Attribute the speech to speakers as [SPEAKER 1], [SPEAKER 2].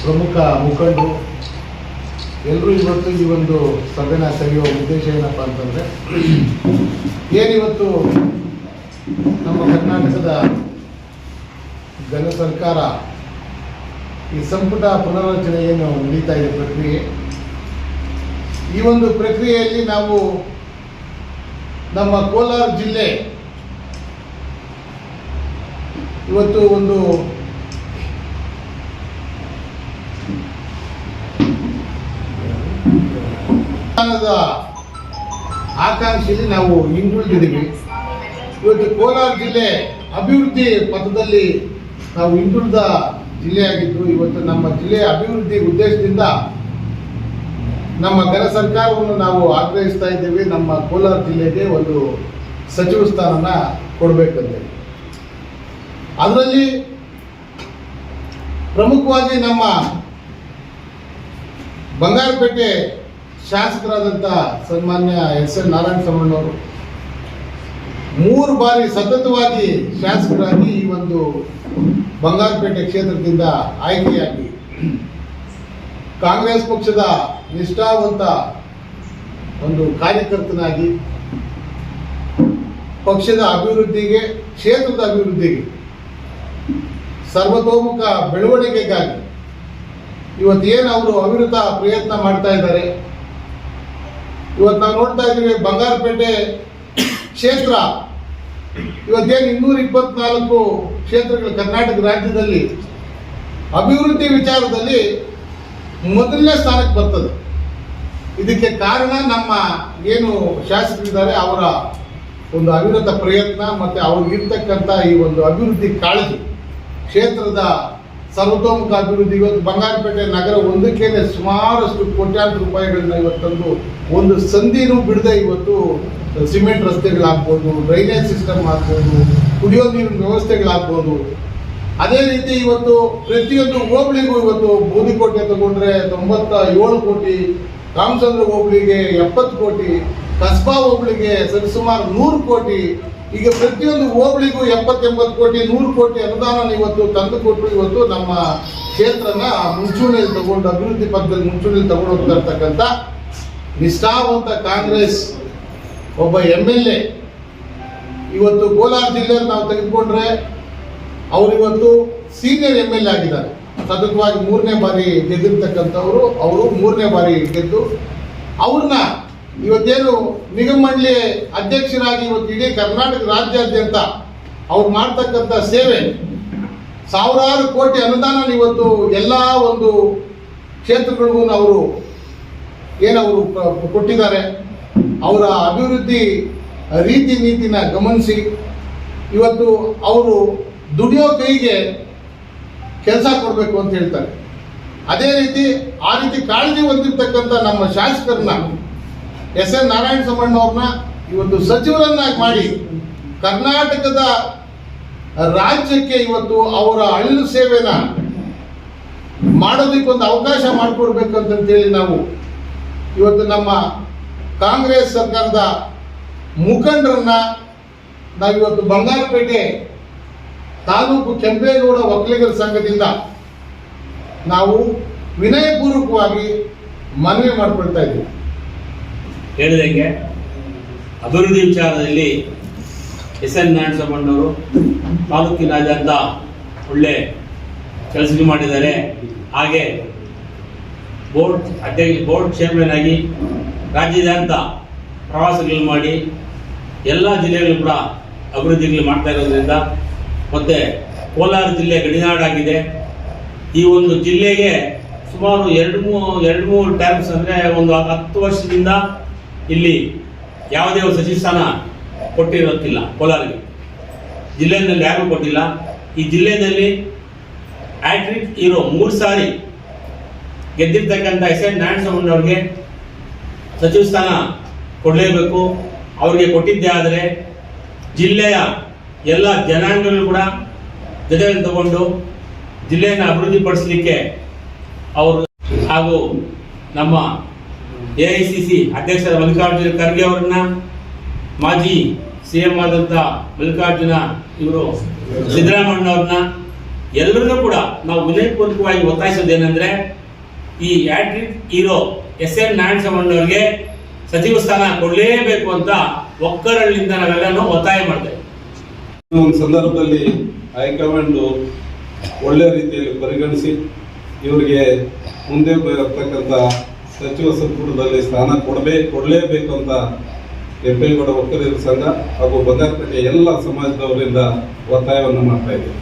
[SPEAKER 1] ಪ್ರಮುಖ ಮುಖಂಡರು ಎಲ್ಲರೂ ಇವತ್ತು ಈ ಒಂದು ಸಭೆನ ಕರೆಯುವ ಉದ್ದೇಶ ಏನಪ್ಪ ಅಂತಂದರೆ, ಏನಿವತ್ತು ನಮ್ಮ ಕರ್ನಾಟಕದ ಜನ ಸರ್ಕಾರ ಈ ಸಂಪುಟ ಪುನರ್ರಚನೆ ಏನು ನಡೀತಾ ಇದೆ ಪ್ರಕ್ರಿಯೆ, ಈ ಒಂದು ಪ್ರಕ್ರಿಯೆಯಲ್ಲಿ ನಾವು ನಮ್ಮ ಕೋಲಾರ ಜಿಲ್ಲೆ ಇವತ್ತು ಒಂದು ಆಕಾಂಕ್ಷೆಯಲ್ಲಿ ನಾವು ಹಿಂದುಳಿದಿದ್ದೀವಿ. ಇವತ್ತು ಕೋಲಾರ ಜಿಲ್ಲೆ ಅಭಿವೃದ್ಧಿ ಪಥದಲ್ಲಿ ನಾವು ಹಿಂದುಳಿದ ಜಿಲ್ಲೆಯಾಗಿದ್ದು, ಇವತ್ತು ನಮ್ಮ ಜಿಲ್ಲೆಯ ಅಭಿವೃದ್ಧಿ ಉದ್ದೇಶದಿಂದ ನಮ್ಮ ಘನ ಸರ್ಕಾರವನ್ನು ನಾವು ಆಗ್ರಹಿಸ್ತಾ ಇದ್ದೇವೆ. ನಮ್ಮ ಕೋಲಾರ ಜಿಲ್ಲೆಗೆ ಒಂದು ಸಚಿವ ಸ್ಥಾನನ ಕೊಡಬೇಕಂತೆ. ಅದರಲ್ಲಿ ಪ್ರಮುಖವಾಗಿ ನಮ್ಮ ಬಂಗಾರಪೇಟೆ ಶಾಸಕರಾದಂಥ ಸನ್ಮಾನ್ಯ ಎಸ್.ಎನ್. ನಾರಾಯಣಸ್ವಾಮಿಯವರು 3 ಬಾರಿ ಸತತವಾಗಿ ಶಾಸಕರಾಗಿ ಈ ಒಂದು ಬಂಗಾರಪೇಟೆ ಕ್ಷೇತ್ರದಿಂದ ಆಯ್ಕೆಯಾಗಿ ಕಾಂಗ್ರೆಸ್ ಪಕ್ಷದ ನಿಷ್ಠಾವಂತ ಒಂದು ಕಾರ್ಯಕರ್ತನಾಗಿ ಪಕ್ಷದ ಅಭಿವೃದ್ಧಿಗೆ, ಕ್ಷೇತ್ರದ ಅಭಿವೃದ್ಧಿಗೆ, ಸರ್ವತೋಮುಖ ಬೆಳವಣಿಗೆಗಾಗಿ ಇವತ್ತೇನು ಅವರು ಅವಿರತ ಪ್ರಯತ್ನ ಮಾಡ್ತಾ ಇದ್ದಾರೆ. ಇವತ್ತು ನಾವು ನೋಡ್ತಾ ಇದ್ದೀವಿ, ಬಂಗಾರಪೇಟೆ ಕ್ಷೇತ್ರ ಇವತ್ತೇನು 224 ಕ್ಷೇತ್ರಗಳು ಕರ್ನಾಟಕ ರಾಜ್ಯದಲ್ಲಿ ಅಭಿವೃದ್ಧಿ ವಿಚಾರದಲ್ಲಿ ಮೊದಲನೇ ಸ್ಥಾನಕ್ಕೆ ಬರ್ತದೆ. ಇದಕ್ಕೆ ಕಾರಣ ನಮ್ಮ ಏನು ಶಾಸಕರಿದ್ದಾರೆ ಅವರ ಒಂದು ಅವಿರತ ಪ್ರಯತ್ನ ಮತ್ತು ಅವ್ರಿಗಿರ್ತಕ್ಕಂಥ ಈ ಒಂದು ಅಭಿವೃದ್ಧಿ ಕಾಳಜಿ, ಕ್ಷೇತ್ರದ ಸರ್ವತೋಮುಖ ಅಭಿವೃದ್ಧಿ. ಇವತ್ತು ಬಂಗಾರಪೇಟೆ ನಗರ ಒಂದಕ್ಕೇನೆ ಸುಮಾರಷ್ಟು ಕೋಟ್ಯಾಂತರ ರೂಪಾಯಿಗಳನ್ನ ಇವತ್ತಂದು ಒಂದು ಸಂಧಿನೂ ಬಿಡದೆ ಇವತ್ತು ಸಿಮೆಂಟ್ ರಸ್ತೆಗಳಾಗ್ಬೋದು, ಡ್ರೈನೇಜ್ ಸಿಸ್ಟಮ್ ಆಗ್ಬೋದು, ಕುಡಿಯೋ ನೀರಿನ ವ್ಯವಸ್ಥೆಗಳಾಗ್ಬೋದು. ಅದೇ ರೀತಿ ಇವತ್ತು ಪ್ರತಿಯೊಂದು ಹೋಬಳಿಗೂ ಇವತ್ತು ಬೂದಿಕೋಟೆ ತಗೊಂಡ್ರೆ 97 ಕೋಟಿ, ರಾಮಚಂದ್ರ ಹೋಬಳಿಗೆ 70 ಕೋಟಿ, ಕಸ್ಬಾ ಹೋಬಳಿಗೆ ಸರಿಸುಮಾರು 100 ಕೋಟಿ, ಈಗ ಪ್ರತಿಯೊಂದು ಹೋಬಳಿಗೂ 70-80 ಕೋಟಿ, 100 ಕೋಟಿ ಅನುದಾನ ಇವತ್ತು ತಂದು ಕೊಟ್ಟು ಇವತ್ತು ನಮ್ಮ ಕ್ಷೇತ್ರನ ಮುಂಚೂಣಿಯಲ್ಲಿ ತಗೊಂಡು ಅಭಿವೃದ್ಧಿ ಪಥದಲ್ಲಿ ಮುಂಚೂಣಿಯಲ್ಲಿ ತಗೊಂಡು ಹೋಗ್ತಾ ಇರ್ತಕ್ಕಂಥ ನಿಷ್ಠಾವಂತ ಕಾಂಗ್ರೆಸ್ ಒಬ್ಬ MLA ಇವತ್ತು ಕೋಲಾರ ಜಿಲ್ಲೆಯಲ್ಲಿ ನಾವು ತೆಗೆದುಕೊಂಡ್ರೆ ಅವರು ಇವತ್ತು ಸೀನಿಯರ್ MLA ಆಗಿದ್ದಾರೆ. ಸತತವಾಗಿ 3ನೇ ಬಾರಿ ಗೆದ್ದಿರ್ತಕ್ಕಂಥವ್ರು. ಅವರು 3ನೇ ಬಾರಿ ಗೆದ್ದು ಅವ್ರನ್ನ ಇವತ್ತೇನು ನಿಗಮ ಮಂಡಳಿ ಅಧ್ಯಕ್ಷರಾಗಿ ಇವತ್ತು ಇಡೀ ಕರ್ನಾಟಕ ರಾಜ್ಯಾದ್ಯಂತ ಅವ್ರು ಮಾಡ್ತಕ್ಕಂಥ ಸೇವೆ, ಸಾವಿರಾರು ಕೋಟಿ ಅನುದಾನ ಇವತ್ತು ಎಲ್ಲ ಒಂದು ಕ್ಷೇತ್ರಗಳಿಗೂ ಅವರು ಏನವರು ಕೊಟ್ಟಿದ್ದಾರೆ. ಅವರ ಅಭಿವೃದ್ಧಿ ರೀತಿ ನೀತಿನ ಗಮನಿಸಿ ಇವತ್ತು ಅವರು ದುಡಿಯೋ ಕೈಗೆ ಕೆಲಸ ಕೊಡಬೇಕು ಅಂತ ಹೇಳ್ತಾರೆ. ಅದೇ ರೀತಿ ಆ ರೀತಿ ಕಾಳಜಿ ಹೊಂದಿರತಕ್ಕಂಥ ನಮ್ಮ ಶಾಸಕರನ್ನ ಎಸ್.ಎನ್. ನಾರಾಯಣಸ್ವಾಮಣ್ಣವ್ರನ್ನ ಇವತ್ತು ಸಚಿವರನ್ನಾಗಿ ಮಾಡಿ ಕರ್ನಾಟಕದ ರಾಜ್ಯಕ್ಕೆ ಇವತ್ತು ಅವರ ಅಳಿಲು ಸೇವೆನ ಮಾಡೋದಕ್ಕೊಂದು ಅವಕಾಶ ಮಾಡಿಕೊಡ್ಬೇಕಂತೇಳಿ ನಾವು ಇವತ್ತು ನಮ್ಮ ಕಾಂಗ್ರೆಸ್ ಸರ್ಕಾರದ ಮುಖಂಡರನ್ನ ನಾವಿವತ್ತು ಬಂಗಾರಪೇಟೆ ತಾಲೂಕು ಕೆಂಪೇಗೌಡ ಒಕ್ಕಲಿಗರ ಸಂಘದಿಂದ ನಾವು ವಿನಯಪೂರ್ವಕವಾಗಿ ಮನವಿ ಮಾಡಿಕೊಳ್ತಾ ಇದ್ದೀವಿ.
[SPEAKER 2] ಹೇಳಿದಂಗೆ ಅಭಿವೃದ್ಧಿ ವಿಚಾರದಲ್ಲಿ ಎಸ್.ಎನ್. ನಾರಾಯಣಸ್ವಾಮಣ್ಣವರು ತಾಲೂಕಿನಾದ್ಯಂತ ಒಳ್ಳೆ ಕೆಲಸ ಮಾಡಿದ್ದಾರೆ. ಹಾಗೆ ಬೋರ್ಡ್ ಚೇರ್ಮನ್ ಆಗಿ ರಾಜ್ಯಾದ್ಯಂತ ಪ್ರವಾಸಗಳು ಮಾಡಿ ಎಲ್ಲ ಜಿಲ್ಲೆಗಳು ಕೂಡ ಅಭಿವೃದ್ಧಿಗಳು ಮಾಡ್ತಾ ಇರೋದ್ರಿಂದ, ಮತ್ತು ಕೋಲಾರ ಜಿಲ್ಲೆ ಗಡಿನಾಡಾಗಿದೆ. ಈ ಒಂದು ಜಿಲ್ಲೆಗೆ ಸುಮಾರು 2-3 ಟರ್ಮ್ಸ್ ಅಂದರೆ ಒಂದು 10 ವರ್ಷದಿಂದ ಇಲ್ಲಿ ಯಾವುದೇ ಒಂದು ಸಚಿವ ಸ್ಥಾನ ಕೊಟ್ಟಿರೋಕ್ಕಿಲ್ಲ. ಕೋಲಾರಿಗೆ ಜಿಲ್ಲೆಯಲ್ಲಿ ಯಾರೂ ಕೊಟ್ಟಿಲ್ಲ. ಈ ಜಿಲ್ಲೆಯಲ್ಲಿ ಹ್ಯಾಟ್ರಿಕ್ ಹೀರೋ 3 ಸಾರಿ ಗೆದ್ದಿರ್ತಕ್ಕಂಥ ಎಸ್.ಎನ್. ನಾರಾಯಣಸ್ವಾಮಣ್ಣವ್ರಿಗೆ ಸಚಿವ ಸ್ಥಾನ ಕೊಡಲೇಬೇಕು. ಅವರಿಗೆ ಕೊಟ್ಟಿದ್ದೇ ಆದರೆ ಜಿಲ್ಲೆಯ ಎಲ್ಲ ಜನಾಂಗಗಳು ಕೂಡ ಜೊತೆಯಲ್ಲಿ ತಗೊಂಡು ಜಿಲ್ಲೆಯನ್ನು ಅಭಿವೃದ್ಧಿಪಡಿಸಲಿಕ್ಕೆ ಅವರು ಹಾಗೂ ನಮ್ಮ AICC ಅಧ್ಯಕ್ಷರ ಮಲ್ಲಿಕಾರ್ಜುನ ಖರ್ಗೆ ಅವರನ್ನ, ಮಾಜಿ CM ಆದಂಥ ಮಲ್ಲಿಕಾರ್ಜುನ ಇವರು ಸಿದ್ದರಾಮಣ್ಣವ್ರನ್ನ, ಎಲ್ಲರನ್ನೂ ಕೂಡ ನಾವು ವಿನಯಪೂರ್ವಕವಾಗಿ ಒತ್ತಾಯಿಸೋದೇನೆಂದ್ರೆ ಈ ಹ್ಯಾಟ್ರಿಕ್ ಹೀರೋ ಎಸ್.ಎನ್. ನಾರಾಯಣಸ್ವಾಮಿ ಸಚಿವ ಸ್ಥಾನ ಕೊಡಲೇಬೇಕು ಅಂತ ಒಕ್ಕರಳ್ಳಿಯಿಂದ ನಾವೆಲ್ಲನೂ ಒತ್ತಾಯ ಮಾಡ್ತೇವೆ.
[SPEAKER 3] ಒಂದು ಸಂದರ್ಭದಲ್ಲಿ ಹೈಕಮಾಂಡ್ ಒಳ್ಳೆ ರೀತಿಯಲ್ಲಿ ಪರಿಗಣಿಸಿ ಇವರಿಗೆ ಮುಂದೆ ಬರತಕ್ಕಂಥ ಸಚಿವ ಸಂಪುಟದಲ್ಲಿ ಸ್ಥಾನ ಕೊಡಲೇಬೇಕು ಅಂತ ಕೆಂಪೇಗೌಡ ಒಕ್ಕಲಿಗರ ಸಂಘ ಹಾಗೂ ಬಂಗಾರಪೇಟೆ ಎಲ್ಲ ಸಮಾಜದವರಿಂದ ಒತ್ತಾಯವನ್ನು ಮಾಡ್ತಾ ಇದ್ದೇವೆ.